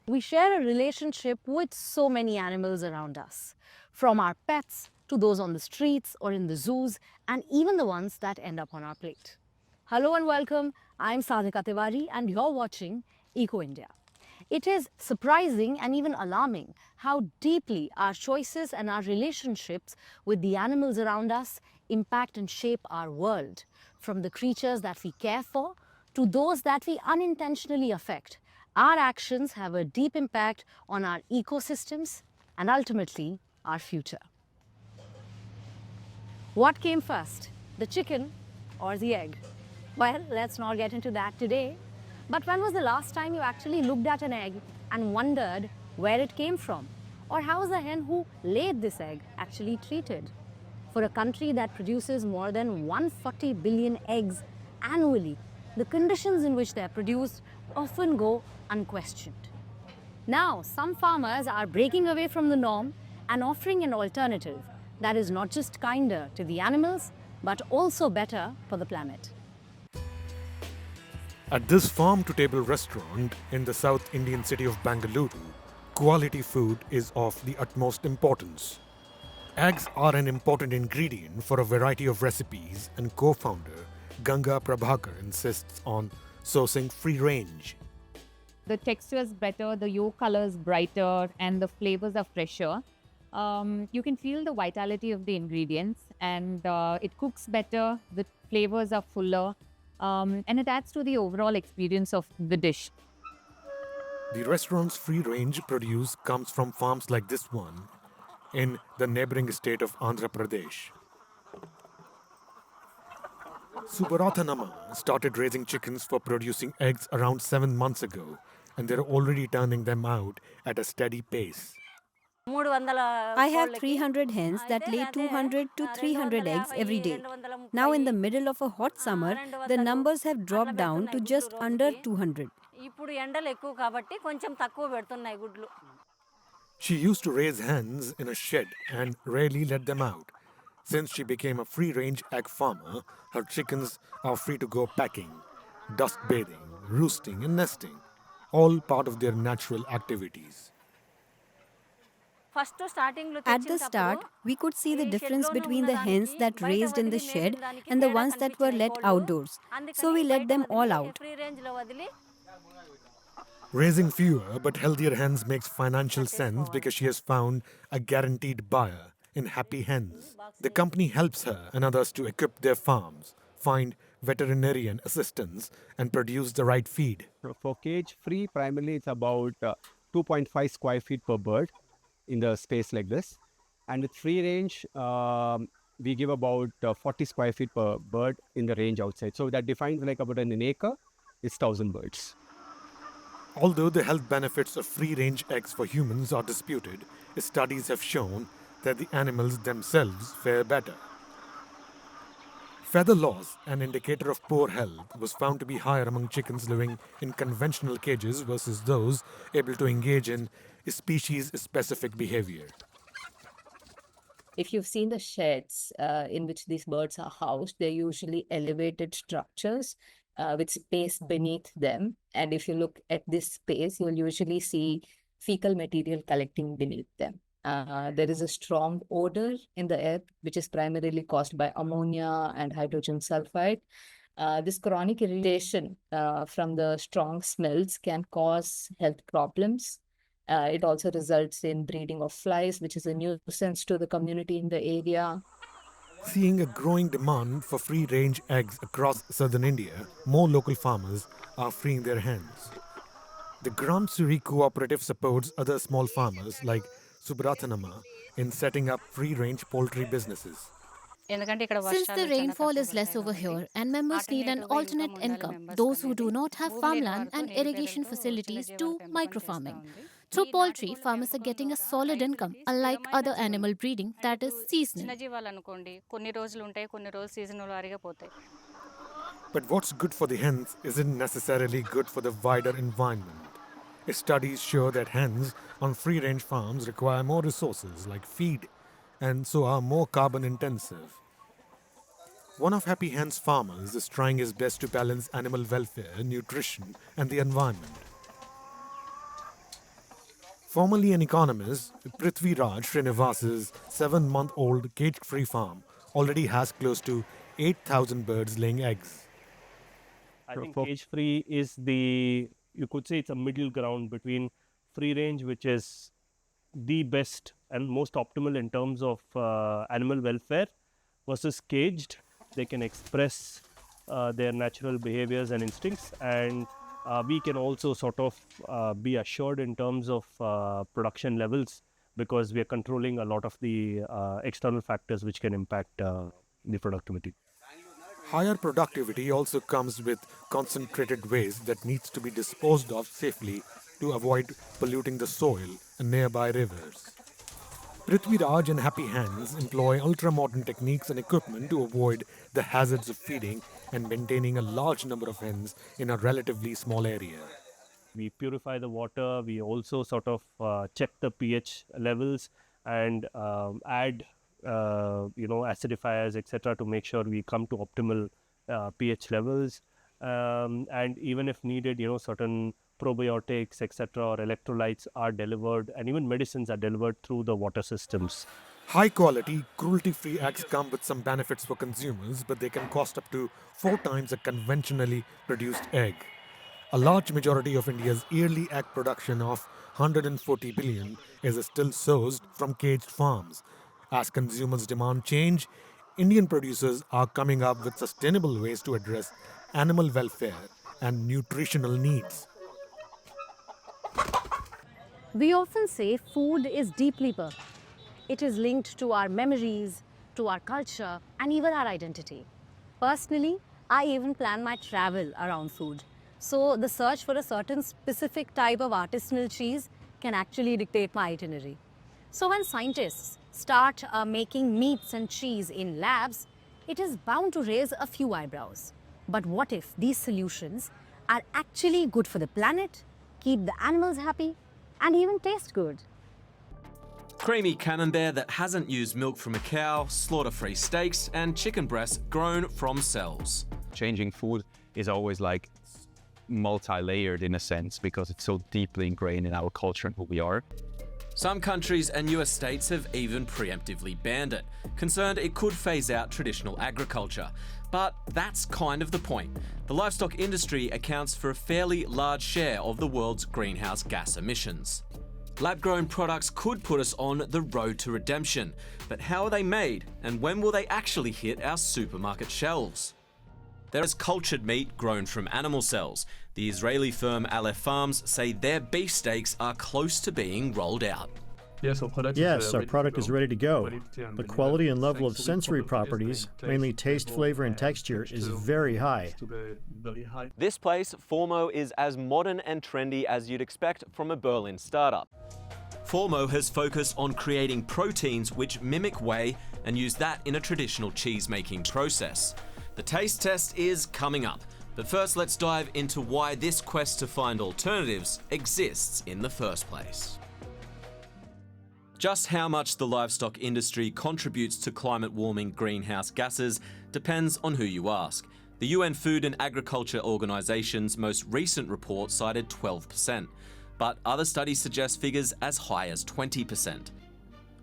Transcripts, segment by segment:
We share a relationship with so many animals around us, from our pets to those on the streets or in the zoos, and even the ones that end up on our plate. Hello and welcome. I'm Sadhika Tiwari and you're watching Eco India. It is surprising and even alarming how deeply our choices and our relationships with the animals around us impact and shape our world, from the creatures that we care for to those that we unintentionally affect. Our actions have a deep impact on our ecosystems and ultimately our future. What came first, the chicken or the egg? Well, let's not get into that today. But when was the last time you actually looked at an egg and wondered where it came from? Or how is the hen who laid this egg actually treated? For a country that produces more than 140 billion eggs annually, the conditions in which they are produced often go unquestioned. Now, some farmers are breaking away from the norm and offering an alternative that is not just kinder to the animals, but also better for the planet. At this farm-to-table restaurant in the South Indian city of Bangalore, quality food is of the utmost importance. Eggs are an important ingredient for a variety of recipes, and co-founder Ganga Prabhakar insists on sourcing free range. The texture is better, the yolk color is brighter, and the flavors are fresher. You can feel the vitality of the ingredients, and it cooks better, the flavors are fuller, and it adds to the overall experience of the dish. The restaurant's free range produce comes from farms like this one in the neighboring state of Andhra Pradesh. Subarathanama started raising chickens for producing eggs around 7 months ago, and they're already turning them out at a steady pace. I have 300 hens that lay 200 to 300 eggs every day. Now in the middle of a hot summer, the numbers have dropped down to just under 200. She used to raise hens in a shed and rarely let them out. Since she became a free-range egg farmer, her chickens are free to go packing, dust bathing, roosting and nesting, all part of their natural activities. At the start, we could see the difference between the hens that raised in the shed and the ones that were let outdoors. So we let them all out. Raising fewer but healthier hens makes financial sense because she has found a guaranteed buyer in Happy Hens. The company helps her and others to equip their farms, find veterinarian assistance, and produce the right feed. For cage free, primarily it's about 2.5 square feet per bird in the space like this. And with free range, we give about 40 square feet per bird in the range outside. So that defines like about an acre, it's 1,000 birds. Although the health benefits of free-range eggs for humans are disputed, studies have shown that the animals themselves fare better. Feather loss, an indicator of poor health, was found to be higher among chickens living in conventional cages versus those able to engage in species-specific behavior. If you've seen the sheds in which these birds are housed, they're usually elevated structures with space beneath them. And if you look at this space, you'll usually see fecal material collecting beneath them. There is a strong odor in the air, which is primarily caused by ammonia and hydrogen sulfide. This chronic irritation from the strong smells can cause health problems. It also results in breeding of flies, which is a nuisance to the community in the area. Seeing a growing demand for free-range eggs across southern India, more local farmers are freeing their hens. The Gram Suri cooperative supports other small farmers like Subrathanama in setting up free-range poultry businesses. Since the rainfall is less over here and members need an alternate income, those who do not have farmland and irrigation facilities do microfarming. Through poultry, farmers are getting a solid income, unlike other animal breeding that is seasonal. But what's good for the hens isn't necessarily good for the wider environment. Studies show that hens on free-range farms require more resources like feed and so are more carbon intensive. One of Happy Hen's farmers is trying his best to balance animal welfare, nutrition and the environment. Formerly an economist, Prithviraj Srinivas's 7-month-old cage-free farm already has close to 8,000 birds laying eggs. I think cage-free is you could say it's a middle ground between free range, which is the best and most optimal in terms of animal welfare, versus caged. They can express their natural behaviors and instincts, and we can also sort of be assured in terms of production levels, because we are controlling a lot of the external factors which can impact the productivity. Higher productivity also comes with concentrated waste that needs to be disposed of safely to avoid polluting the soil and nearby rivers. Prithviraj and Happy Hens employ ultra-modern techniques and equipment to avoid the hazards of feeding and maintaining a large number of hens in a relatively small area. We purify the water, we also sort of check the pH levels and add acidifiers, etc., to make sure we come to optimal pH levels. And even if needed, certain probiotics, etc., or electrolytes are delivered, and even medicines are delivered through the water systems. High quality, cruelty-free eggs come with some benefits for consumers, but they can cost up to 4 times a conventionally produced egg. A large majority of India's yearly egg production of 140 billion is still sourced from caged farms. As consumers' demand change, Indian producers are coming up with sustainable ways to address animal welfare and nutritional needs. We often say food is deeply personal. It is linked to our memories, to our culture, and even our identity. Personally, I even plan my travel around food. So the search for a certain specific type of artisanal cheese can actually dictate my itinerary. So when scientists start making meats and cheese in labs, it is bound to raise a few eyebrows. But what if these solutions are actually good for the planet, keep the animals happy, and even taste good? Creamy camembert that hasn't used milk from a cow, slaughter-free steaks, and chicken breasts grown from cells. Changing food is always like multi-layered in a sense, because it's so deeply ingrained in our culture and who we are. Some countries and US states have even preemptively banned it, concerned it could phase out traditional agriculture. But that's kind of the point. The livestock industry accounts for a fairly large share of the world's greenhouse gas emissions. Lab-grown products could put us on the road to redemption, but how are they made, and when will they actually hit our supermarket shelves? There is cultured meat grown from animal cells. The Israeli firm Aleph Farms say their beef steaks are close to being rolled out. Yes, our product is ready to go. The quality and level of sensory properties, mainly taste, flavor, and texture, is very high. This place, Formo, is as modern and trendy as you'd expect from a Berlin startup. Formo has focused on creating proteins which mimic whey and use that in a traditional cheese-making process. The taste test is coming up, but first let's dive into why this quest to find alternatives exists in the first place. Just how much the livestock industry contributes to climate warming greenhouse gases depends on who you ask. The UN Food and Agriculture Organization's most recent report cited 12%, but other studies suggest figures as high as 20%.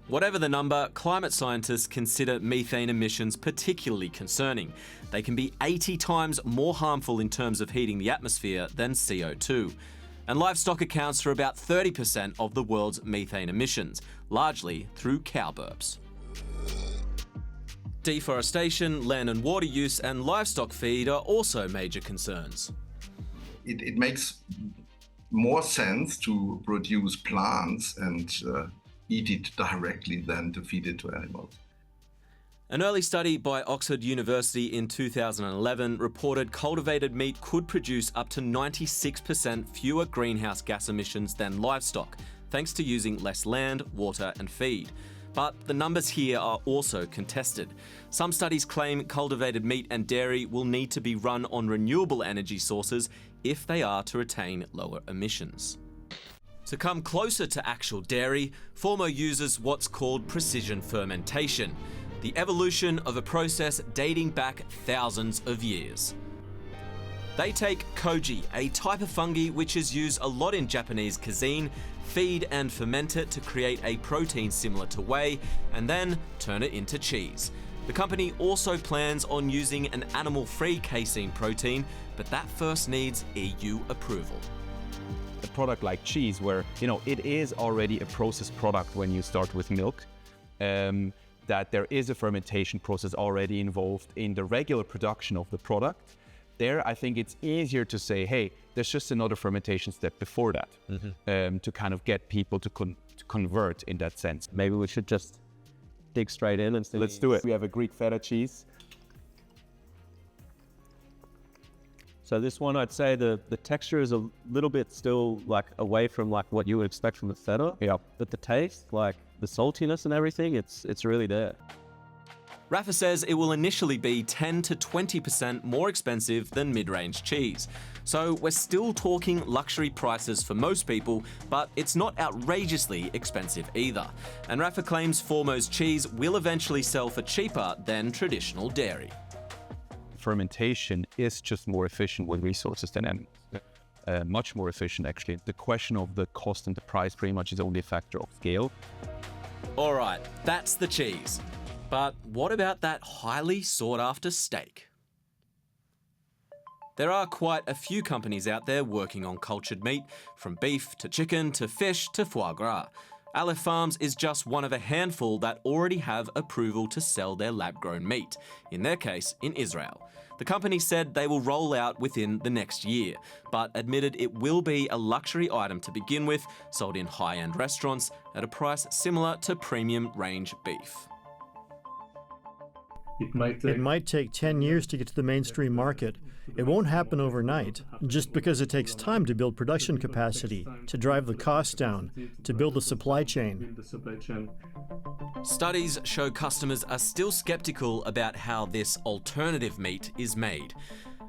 Whatever the number, climate scientists consider methane emissions particularly concerning. They can be 80 times more harmful in terms of heating the atmosphere than CO2. And livestock accounts for about 30% of the world's methane emissions, largely through cow burps. Deforestation, land and water use, and livestock feed are also major concerns. It makes more sense to produce plants and eat it directly than to feed it to animals. An early study by Oxford University in 2011 reported cultivated meat could produce up to 96% fewer greenhouse gas emissions than livestock, thanks to using less land, water and feed. But the numbers here are also contested. Some studies claim cultivated meat and dairy will need to be run on renewable energy sources if they are to retain lower emissions. To come closer to actual dairy, Formo uses what's called precision fermentation, the evolution of a process dating back thousands of years. They take koji, a type of fungi which is used a lot in Japanese cuisine, feed and ferment it to create a protein similar to whey, and then turn it into cheese. The company also plans on using an animal-free casein protein, but that first needs EU approval. A product like cheese, where it is already a processed product when you start with milk, that there is a fermentation process already involved in the regular production of the product. There, I think it's easier to say, hey, there's just another fermentation step before that, to kind of get people to convert in that sense. Maybe we should just dig straight in and see. Let's do it. We have a Greek feta cheese. So this one, I'd say the texture is a little bit still away from what you would expect from the feta. Yeah. But the taste, the saltiness and everything, it's really there. Rafa says it will initially be 10 to 20% more expensive than mid-range cheese. So we're still talking luxury prices for most people, but it's not outrageously expensive either. And Rafa claims Formo's cheese will eventually sell for cheaper than traditional dairy. Fermentation is just more efficient with resources than animals. Much more efficient, actually. The question of the cost and the price pretty much is only a factor of scale. All right, that's the cheese. But what about that highly sought-after steak? There are quite a few companies out there working on cultured meat, from beef to chicken to fish to foie gras. Aleph Farms is just one of a handful that already have approval to sell their lab-grown meat, in their case, in Israel. The company said they will roll out within the next year, but admitted it will be a luxury item to begin with, sold in high-end restaurants at a price similar to premium range beef. It might take 10 years to get to the mainstream market. It won't happen overnight, just because it takes time to build production capacity, to drive the costs down, to build a supply chain. Studies show customers are still skeptical about how this alternative meat is made.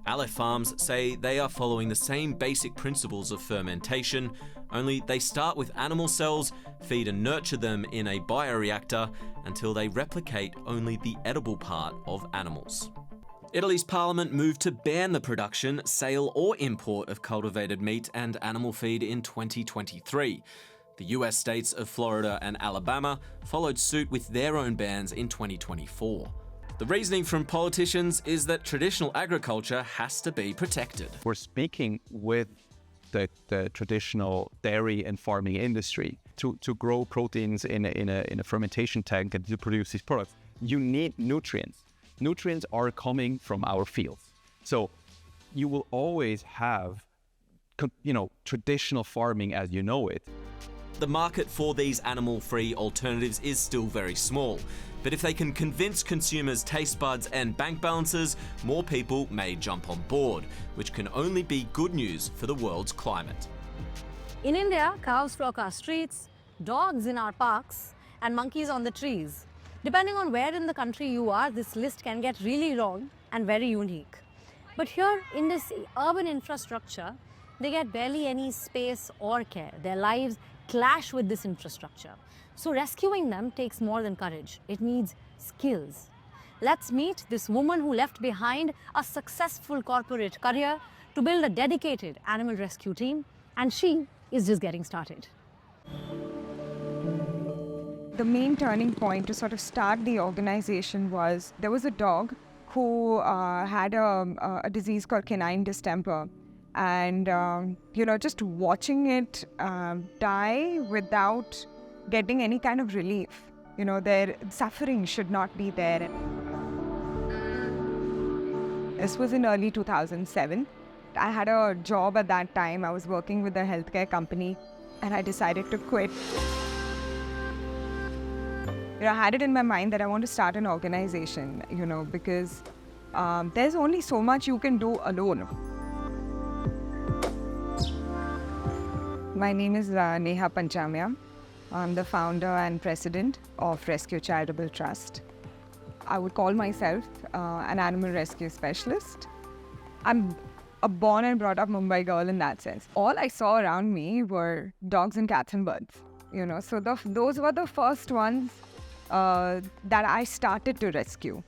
Aleph Farms say they are following the same basic principles of fermentation, only they start with animal cells, feed and nurture them in a bioreactor until they replicate only the edible part of animals. Italy's parliament moved to ban the production, sale or import of cultivated meat and animal feed in 2023. The US states of Florida and Alabama followed suit with their own bans in 2024. The reasoning from politicians is that traditional agriculture has to be protected. We're speaking with the traditional dairy and farming industry to grow proteins in a fermentation tank and to produce these products. You need nutrients. Nutrients are coming from our fields. So you will always have, traditional farming as you know it. The market for these animal-free alternatives is still very small, but if they can convince consumers' taste buds and bank balances, more people may jump on board, which can only be good news for the world's climate. In India, cows flock our streets, dogs in our parks, and monkeys on the trees. Depending on where in the country you are, this list can get really long and very unique. But here in this urban infrastructure, they get barely any space or care. Their lives clash with this infrastructure. So rescuing them takes more than courage. It needs skills. Let's meet this woman who left behind a successful corporate career to build a dedicated animal rescue team, and she is just getting started. The main turning point to sort of start the organization was there was a dog who had a disease called canine distemper. And, just watching it die without getting any kind of relief, their suffering should not be there. This was in early 2007. I had a job at that time. I was working with a healthcare company and I decided to quit. I had it in my mind that I want to start an organization, because there's only so much you can do alone. My name is Neha Panchamya. I'm the founder and president of Rescue Charitable Trust. I would call myself an animal rescue specialist. I'm a born and brought up Mumbai girl in that sense. All I saw around me were dogs and cats and birds, So those were the first ones that I started to rescue.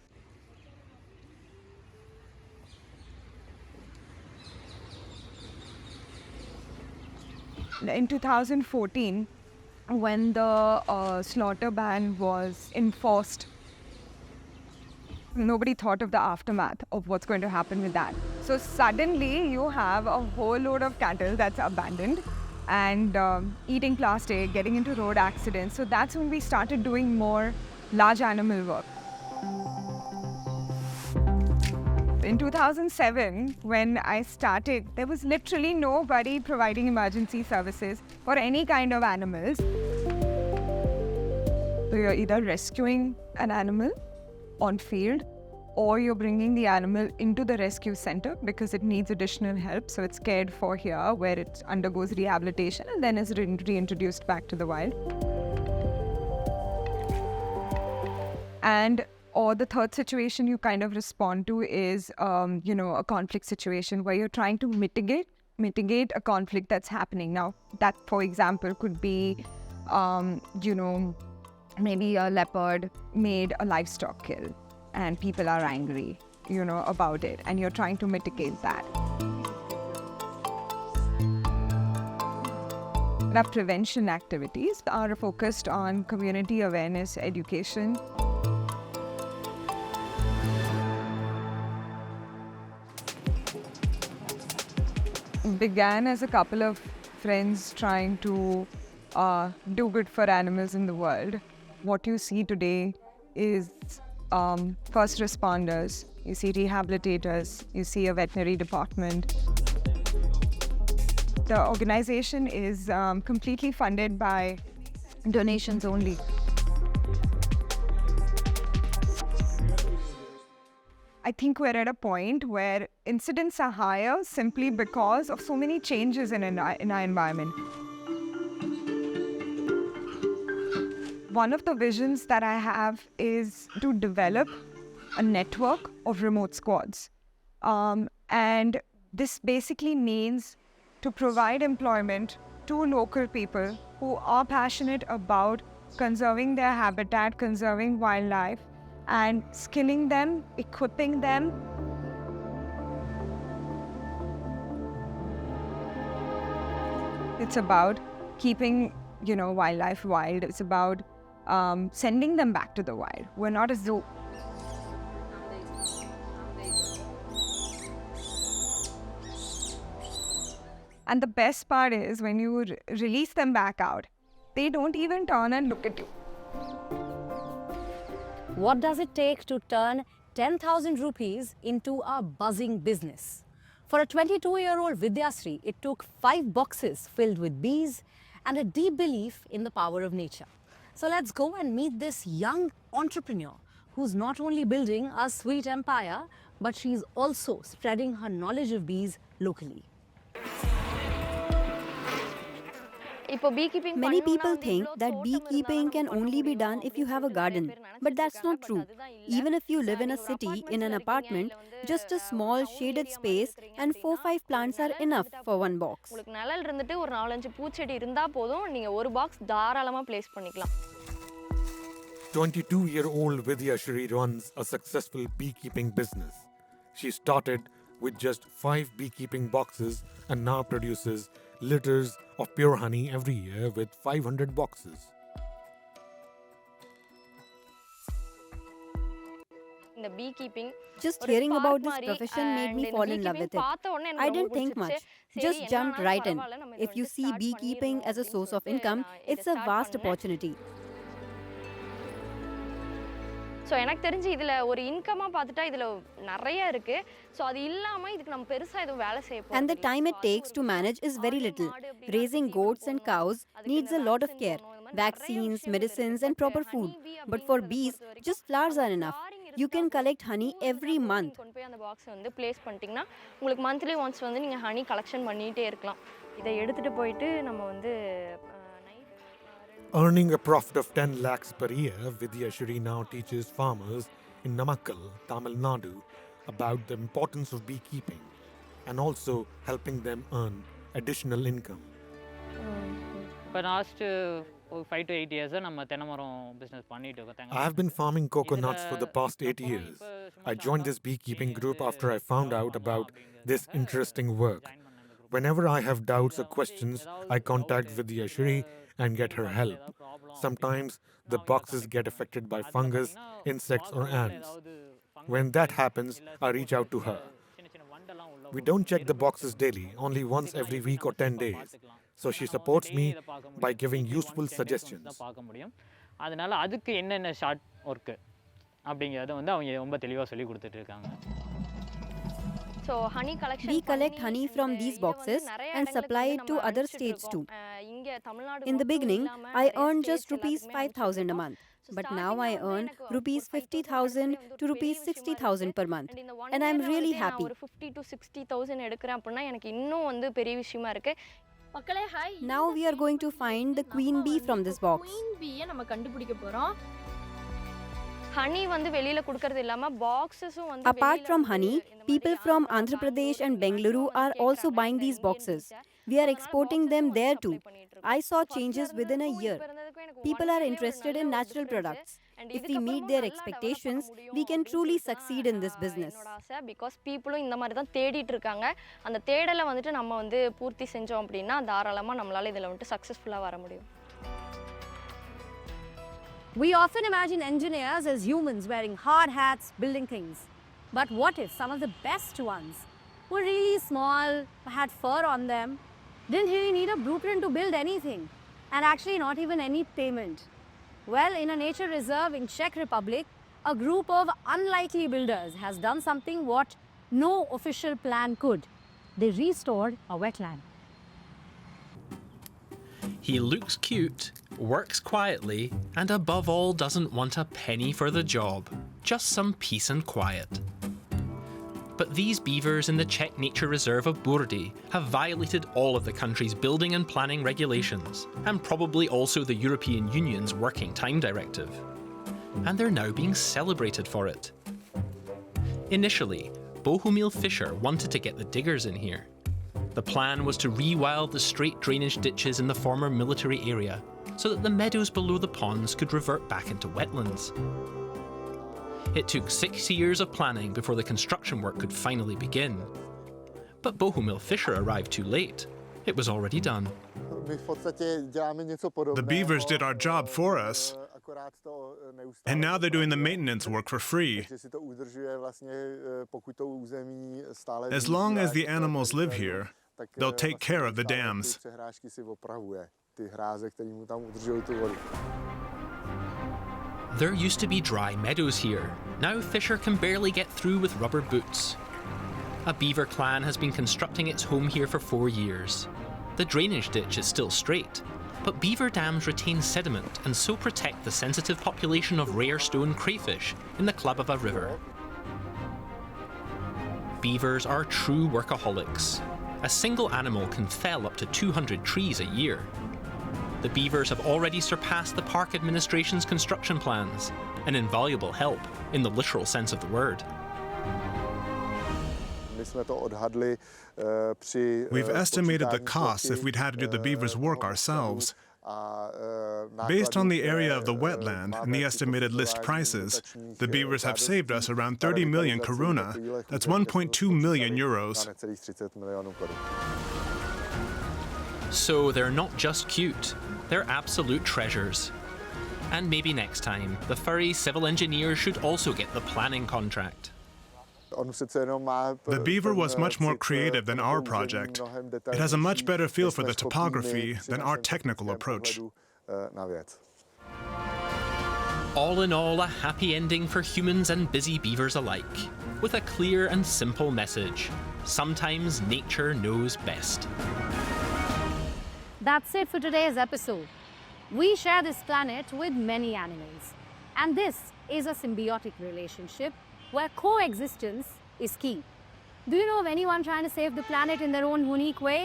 In 2014, when the slaughter ban was enforced, nobody thought of the aftermath of what's going to happen with that. So suddenly you have a whole load of cattle that's abandoned and eating plastic, getting into road accidents. So that's when we started doing more large animal work. In 2007, when I started, there was literally nobody providing emergency services for any kind of animals. So you're either rescuing an animal on field, or you're bringing the animal into the rescue center because it needs additional help. So it's cared for here, where it undergoes rehabilitation and then is reintroduced back to the wild. Or the third situation you kind of respond to is, a conflict situation where you're trying to mitigate a conflict that's happening. Now, that, for example, could be, maybe a leopard made a livestock kill and people are angry, about it, and you're trying to mitigate that. Our prevention activities are focused on community awareness, education. Began as a couple of friends trying to do good for animals in the world. What you see today is first responders, you see rehabilitators, you see a veterinary department. The organization is completely funded by donations only. I think we're at a point where incidents are higher simply because of so many changes in our environment. One of the visions that I have is to develop a network of remote squads. And this basically means to provide employment to local people who are passionate about conserving their habitat, conserving wildlife, and skilling them, equipping them. It's about keeping, wildlife wild. It's about sending them back to the wild. We're not a zoo. And the best part is when you release them back out, they don't even turn and look at you. What does it take to turn 10,000 rupees into a buzzing business? For a 22-year-old Vidyasri, it took 5 boxes filled with bees and a deep belief in the power of nature. So let's go and meet this young entrepreneur who's not only building a sweet empire, but she's also spreading her knowledge of bees locally. Many people think that beekeeping can only be done if you have a garden, but that's not true. Even if you live in a city, in an apartment, just a small shaded space and 4-5 plants are enough for one box. 22-year-old Vidyashree runs a successful beekeeping business. She started with just 5 beekeeping boxes and now produces litters of pure honey every year with 500 boxes. Just hearing about this profession made me fall in love with it. I didn't think much, just jumped right in. If you see beekeeping as a source of income, it's a vast opportunity. So எனக்கு தெரிஞ்சு இதுல ஒரு இன்கமா பார்த்துட்டா இதுல நிறைய இருக்கு so அது இல்லாம இதுக்கு நம்ம பெருசா எதுவும் வேலை செய்ய போறது And the time it takes to manage is very little. Raising goats and cows needs a lot of care. Vaccines, medicines and proper food. But for bees, just flowers are enough. You can collect honey every month. கொண்டு போய் அந்த box வந்து place பண்ணிட்டீங்கன்னா உங்களுக்கு monthly once வந்து நீங்க honey collection பண்ணிட்டே இருக்கலாம். இதை எடுத்துட்டு போயிட்டு நம்ம வந்து Earning a profit of 10 lakhs per year, Vidyashree now teaches farmers in Namakkal, Tamil Nadu, about the importance of beekeeping. and also helping them earn additional income. இப்போ லாஸ்ட்டு ஒரு 5 to 8 இயர்ஸாக நம்ம தென்னை மரம் பிஸ்னஸ் பண்ணிட்டு இருக்கோம். I have been farming coconuts for the past 8 years. I joined this beekeeping group after I found out about this interesting work. Whenever I have doubts or questions, I contact Vidyashri and get her help. Sometimes the boxes get affected by fungus, insects or ants. When that happens, I reach out to her. We don't check the boxes daily, only once every week or 10 days. So she supports me by giving useful suggestions. அதனால அதுக்கு என்னென்ன short work அப்படிங்கறத வந்து அவங்க ரொம்ப தெளிவா சொல்லி கொடுத்துட்டு இருக்காங்க. So honey collection We collect honey from these boxes and supply it to other states too. In the beginning, I earned just rupees 5,000 a month. But now I earn rupees 50,000 to rupees 60,000 per month. And I'm really happy. 50 to 60,000 எடுக்கறேன் அப்படினா எனக்கு இன்னும் வந்து பெரிய விஷயமா இருக்கு. மக்களே hi. Now we are going to find the queen bee from this box. Queen bee நம்ம கண்டுபிடிக்க போறோம். Honey வந்து வெளியில கொடுக்கிறது இல்லாம boxesம் வந்து Apart from honey, people from Andhra Pradesh and Bengaluru are also buying these boxes. We are exporting them there too. I saw changes within a year. People are interested in natural products. If we meet their expectations, we can truly succeed in this business. Because people இந்த மாதிரி தான் தேடிட்டு இருக்காங்க. அந்த தேடலை வந்துட்டு நம்ம வந்து பூர்த்தி செஞ்சோம் அப்படினா தாராளமா நம்மளால இதல வந்து சக்சஸ்ஃபுல்லா வர முடியும். We often imagine engineers as humans wearing hard hats, building things. But what if some of the best ones were really small, had fur on them, didn't really need a blueprint to build anything, and actually not even any payment? Well, in a nature reserve in Czech Republic, a group of unlikely builders has done something what no official plan could. They restored a wetland. He looks cute, works quietly, and above all doesn't want a penny for the job, just some peace and quiet. But these beavers in the Czech nature reserve of Burdy have violated all of the country's building and planning regulations, and probably also the European Union's Working Time Directive. And they're now being celebrated for it. Initially, Bohumil Fischer wanted to get the diggers in here. The plan was to rewild the straight drainage ditches in the former military area so that the meadows below the ponds could revert back into wetlands. It took 6 years of planning before the construction work could finally begin. But Bohumil Fischer arrived too late. It was already done. The beavers did our job for us, and now they're doing the maintenance work for free. As long as the animals live here, they'll take care of the dams. There used to be dry meadows here. Now Fisher can barely get through with rubber boots. A beaver clan has been constructing its home here for 4 years. The drainage ditch is still straight, but beaver dams retain sediment and so protect the sensitive population of rare stone crayfish in the Klabava River. Beavers are true workaholics. A single animal can fell up to 200 trees a year. The beavers have already surpassed the park administration's construction plans, an invaluable help in the literal sense of the word. We've estimated the costs if we'd had to do the beavers' work ourselves. Based on the area of the wetland and the estimated list prices, the beavers have saved us around 30 million koruna. That's 1.2 million euros. So they're not just cute, they're absolute treasures. And maybe next time, the furry civil engineer should also get the planning contract. The beaver was much more creative than our project. It has a much better feel for the topography than our technical approach. All in all, a happy ending for humans and busy beavers alike, with a clear and simple message. Sometimes nature knows best. That's it for today's episode. We share this planet with many animals, and this is a symbiotic relationship where coexistence is key. Do you know of anyone trying to save the planet in their own unique way?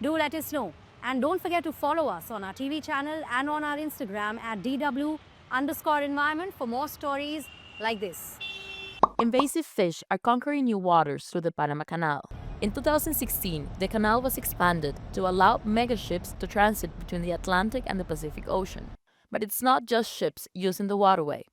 Do let us know. And don't forget to follow us on our TV channel and on our Instagram at DW_environment for more stories like this. Invasive fish are conquering new waters through the Panama Canal. In 2016, the canal was expanded to allow megaships to transit between the Atlantic and the Pacific Ocean. But it's not just ships using the waterway.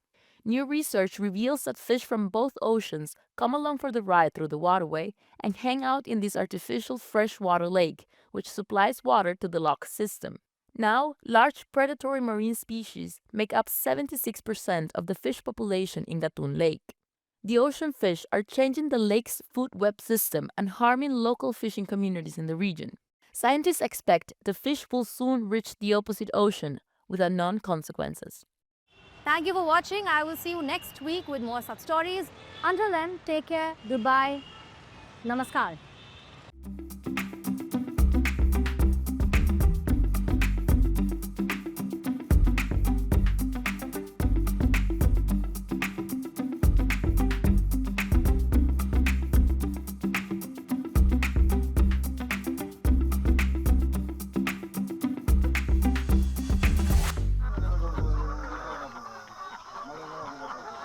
New research reveals that fish from both oceans come along for the ride through the waterway and hang out in this artificial freshwater lake, which supplies water to the lock system. Now, large predatory marine species make up 76% of the fish population in Gatun Lake. The ocean fish are changing the lake's food web system and harming local fishing communities in the region. Scientists expect the fish will soon reach the opposite ocean with unknown consequences. Thank you for watching. I will see you next week with more such stories. Until then, take care. Goodbye. Namaskar.